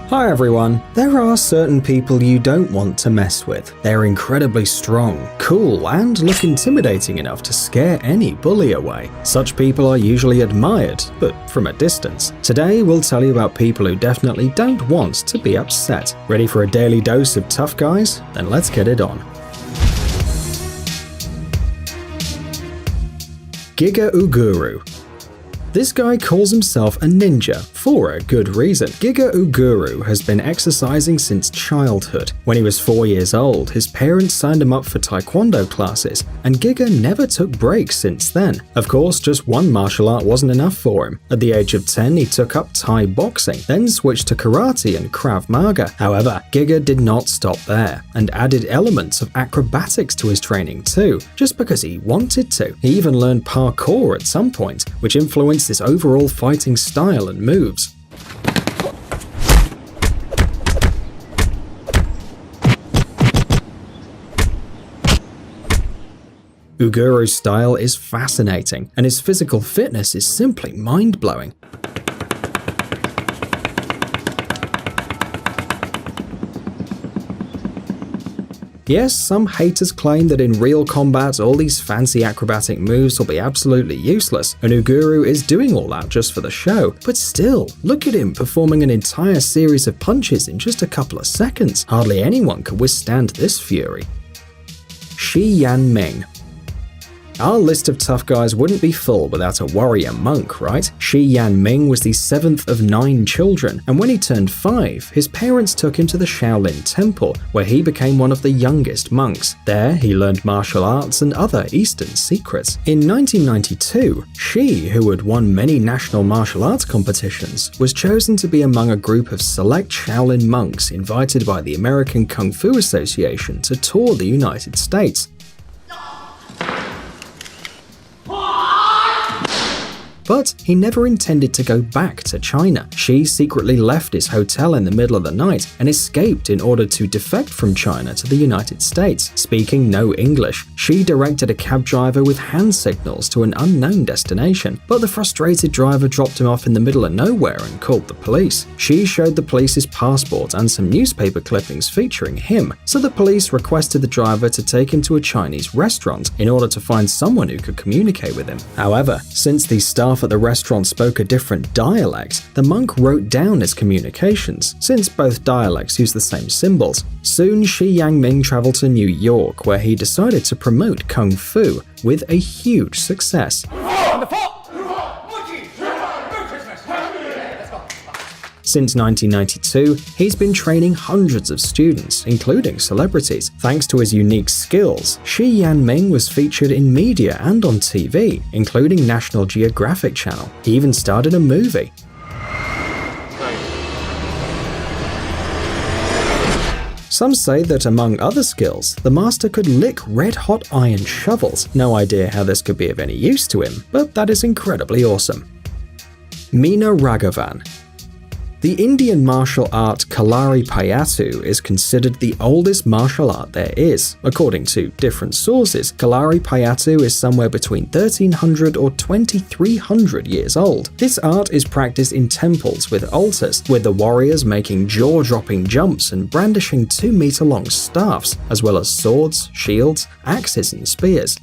Hi everyone. There are certain people you don't want to mess with. They're incredibly strong, cool, and look intimidating enough to scare any bully away. Such people are usually admired, but from a distance. Today we'll tell you about people who definitely don't want to be upset. Ready for a daily dose of tough guys? Then let's get it on. Giga Uguru. This guy calls himself a ninja for a good reason. Giga Uguru has been exercising since childhood. When he was 4 years old, his parents signed him up for taekwondo classes, and Giga never took breaks since then. Of course, just one martial art wasn't enough for him. At the age of 10, he took up Thai boxing, then switched to karate and Krav Maga. However, Giga did not stop there, and added elements of acrobatics to his training too, just because he wanted to. He even learned parkour at some point, which influenced his overall fighting style and moves. Uguru's style is fascinating, and his physical fitness is simply mind-blowing. Yes, some haters claim that in real combat all these fancy acrobatic moves will be absolutely useless, and Uguru is doing all that just for the show. But still, look at him performing an entire series of punches in just a couple of seconds. Hardly anyone could withstand this fury. Shi Yanming. Our list of tough guys wouldn't be full without a warrior monk, right? Shi Yanming was the 7th of 9 children, and when he turned 5, his parents took him to the Shaolin Temple, where he became one of the youngest monks. There, he learned martial arts and other Eastern secrets. In 1992, Shi, who had won many national martial arts competitions, was chosen to be among a group of select Shaolin monks invited by the American Kung Fu Association to tour the United States. But he never intended to go back to China. Shi secretly left his hotel in the middle of the night and escaped in order to defect from China to the United States. Speaking no English, Shi directed a cab driver with hand signals to an unknown destination, but the frustrated driver dropped him off in the middle of nowhere and called the police. Shi showed the police his passport and some newspaper clippings featuring him, so the police requested the driver to take him to a Chinese restaurant in order to find someone who could communicate with him. However, since the staff at the restaurant spoke a different dialect, the monk wrote down his communications, since both dialects use the same symbols. Soon, Shi Yanming traveled to New York, where he decided to promote Kung Fu, with a huge success. Since 1992, he's been training hundreds of students, including celebrities. Thanks to his unique skills, Shi Yanming was featured in media and on TV, including National Geographic Channel. He even starred in a movie. Some say that among other skills, the master could lick red-hot iron shovels. No idea how this could be of any use to him, but that is incredibly awesome. Meena Raghavan. The Indian martial art Kalaripayattu is considered the oldest martial art there is. According to different sources, Kalaripayattu is somewhere between 1300 or 2300 years old. This art is practiced in temples with altars, with the warriors making jaw-dropping jumps and brandishing 2-meter-long staffs, as well as swords, shields, axes, and spears.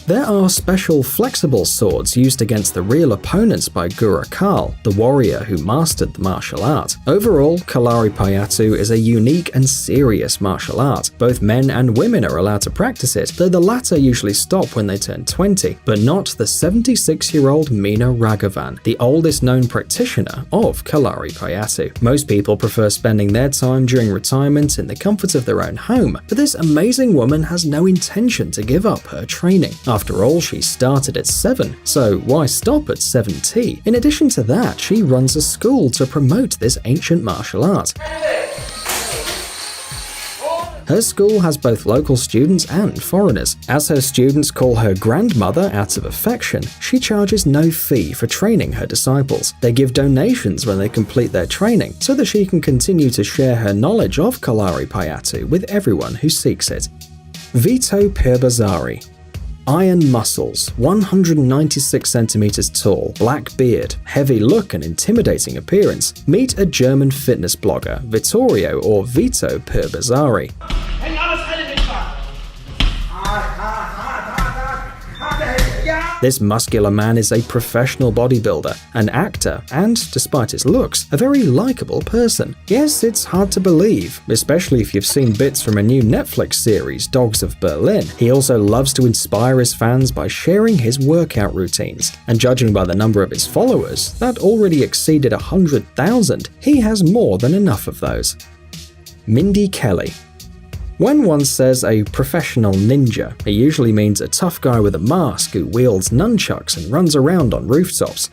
There are special flexible swords used against the real opponents by Guru Kal, the warrior who mastered the martial art. Overall, Kalaripayattu is a unique and serious martial art. Both men and women are allowed to practice it, though the latter usually stop when they turn 20, but not the 76-year-old Meena Raghavan, the oldest known practitioner of Kalaripayattu. Most people prefer spending their time during retirement in the comfort of their own home, but this amazing woman has no intention to give up her training. After all, she started at 7, so why stop at 70? In addition to that, she runs a school to promote this ancient martial art. Her school has both local students and foreigners. As her students call her grandmother out of affection, she charges no fee for training her disciples. They give donations when they complete their training, so that she can continue to share her knowledge of Kalaripayattu with everyone who seeks it. Vito Pirbazari. Iron muscles, 196 centimeters tall, black beard, heavy look and intimidating appearance. Meet a German fitness blogger, Vittorio or Vito Perbazzari. This muscular man is a professional bodybuilder, an actor, and, despite his looks, a very likable person. Yes, it's hard to believe, especially if you've seen bits from a new Netflix series, Dogs of Berlin. He also loves to inspire his fans by sharing his workout routines, and judging by the number of his followers, that already exceeded 100,000, he has more than enough of those. Mindy Kelly. When one says a professional ninja, it usually means a tough guy with a mask who wields nunchucks and runs around on rooftops.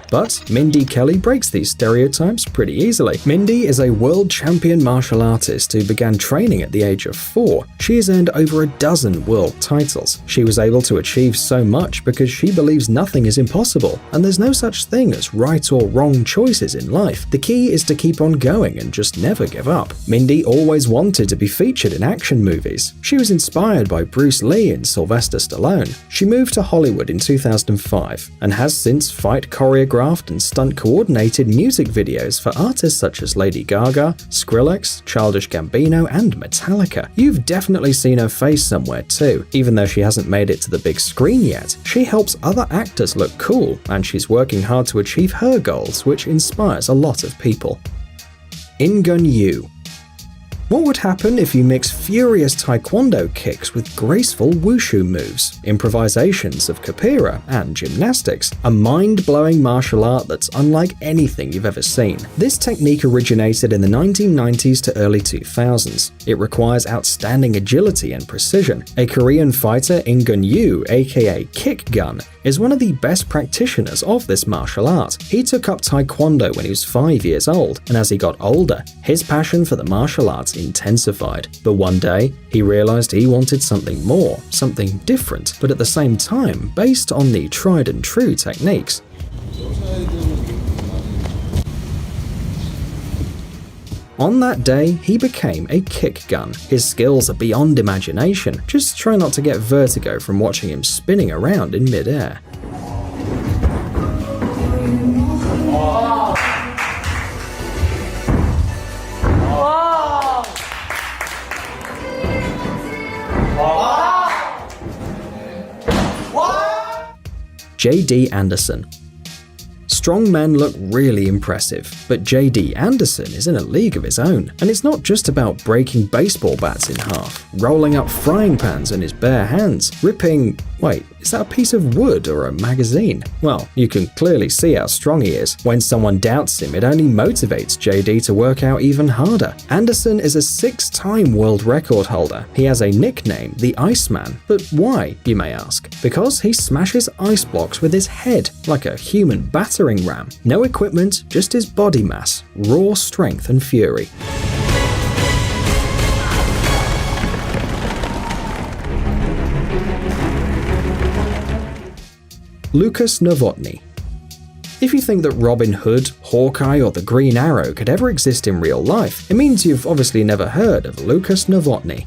But Mindy Kelly breaks these stereotypes pretty easily. Mindy is a world champion martial artist who began training at the age of 4. She has earned over a dozen world titles. She was able to achieve so much because she believes nothing is impossible, and there's no such thing as right or wrong choices in life. The key is to keep on going and just never give up. Mindy always wanted to be featured in action movies. She was inspired by Bruce Lee and Sylvester Stallone. She moved to Hollywood in 2005 and has since fight choreographed and stunt coordinated music videos for artists such as Lady Gaga, Skrillex, Childish Gambino, and Metallica. You've definitely seen her face somewhere too. Even though she hasn't made it to the big screen yet, she helps other actors look cool, and she's working hard to achieve her goals, which inspires a lot of people. In Gun Yu. What would happen if you mix furious taekwondo kicks with graceful wushu moves, improvisations of capoeira, and gymnastics? A mind-blowing martial art that's unlike anything you've ever seen. This technique originated in the 1990s to early 2000s. It requires outstanding agility and precision. A Korean fighter, In Gun Yu, aka Kick Gun, is one of the best practitioners of this martial art. He took up taekwondo when he was 5 years old, and as he got older, his passion for the martial arts intensified. But one day, he realized he wanted something more, something different, but at the same time based on the tried and true techniques. On that day, he became a kick gun. His skills are beyond imagination. Just try not to get vertigo from watching him spinning around in midair. J.D. Anderson. Strong men look really impressive, but J.D. Anderson is in a league of his own. And it's not just about breaking baseball bats in half, rolling up frying pans in his bare hands, ripping… wait, is that a piece of wood or a magazine? Well, you can clearly see how strong he is. When someone doubts him, it only motivates JD to work out even harder. Anderson is a 6-time world record holder. He has a nickname, the Iceman. But why, you may ask? Because he smashes ice blocks with his head, like a human battering ram. No equipment, just his body mass, raw strength and fury. Lucas Novotny. If you think that Robin Hood, Hawkeye, or the Green Arrow could ever exist in real life, it means you've obviously never heard of Lucas Novotny.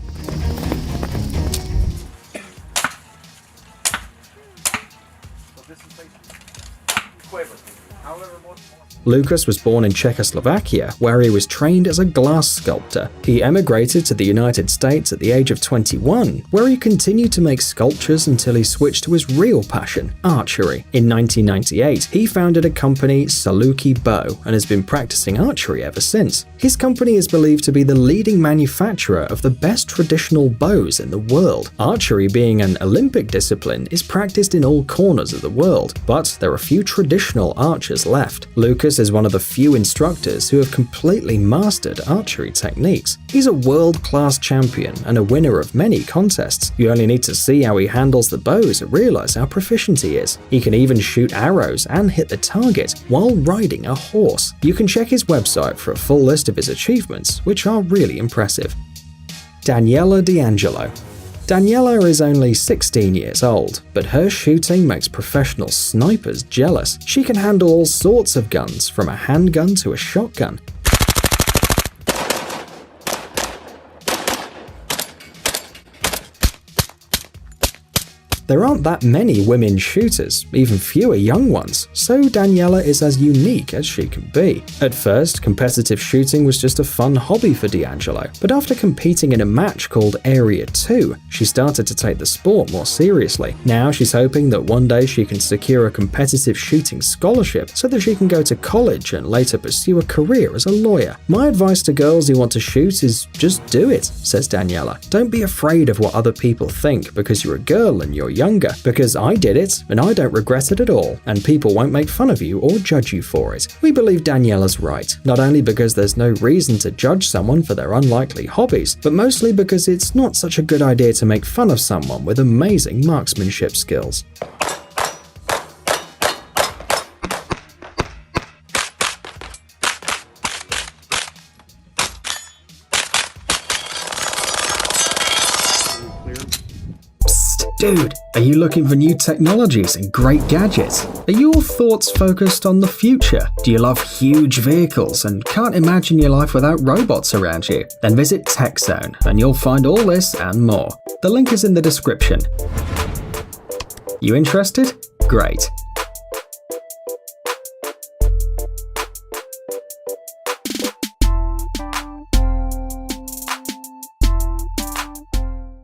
Lucas was born in Czechoslovakia, where he was trained as a glass sculptor. He emigrated to the United States at the age of 21, where he continued to make sculptures until he switched to his real passion, archery. In 1998, he founded a company, Saluki Bow, and has been practicing archery ever since. His company is believed to be the leading manufacturer of the best traditional bows in the world. Archery, being an Olympic discipline, is practiced in all corners of the world, but there are few traditional archers left. Lucas is one of the few instructors who have completely mastered archery techniques. He's a world-class champion and a winner of many contests. You only need to see how he handles the bow to realize how proficient he is. He can even shoot arrows and hit the target while riding a horse. You can check his website for a full list of his achievements, which are really impressive. Daniela D'Angelo. Daniela is only 16 years old, but her shooting makes professional snipers jealous. She can handle all sorts of guns, from a handgun to a shotgun. There aren't that many women shooters, even fewer young ones, so Daniela is as unique as she can be. At first, competitive shooting was just a fun hobby for D'Angelo, but after competing in a match called Area 2, she started to take the sport more seriously. Now she's hoping that one day she can secure a competitive shooting scholarship so that she can go to college and later pursue a career as a lawyer. "My advice to girls who want to shoot is just do it," says Daniela. "Don't be afraid of what other people think because you're a girl and you're younger, because I did it and I don't regret it at all, and people won't make fun of you or judge you for it." We believe Daniela's right, not only because there's no reason to judge someone for their unlikely hobbies, but mostly because it's not such a good idea to make fun of someone with amazing marksmanship skills. Dude, are you looking for new technologies and great gadgets? Are your thoughts focused on the future? Do you love huge vehicles and can't imagine your life without robots around you? Then visit TechZone and you'll find all this and more. The link is in the description. You interested? Great.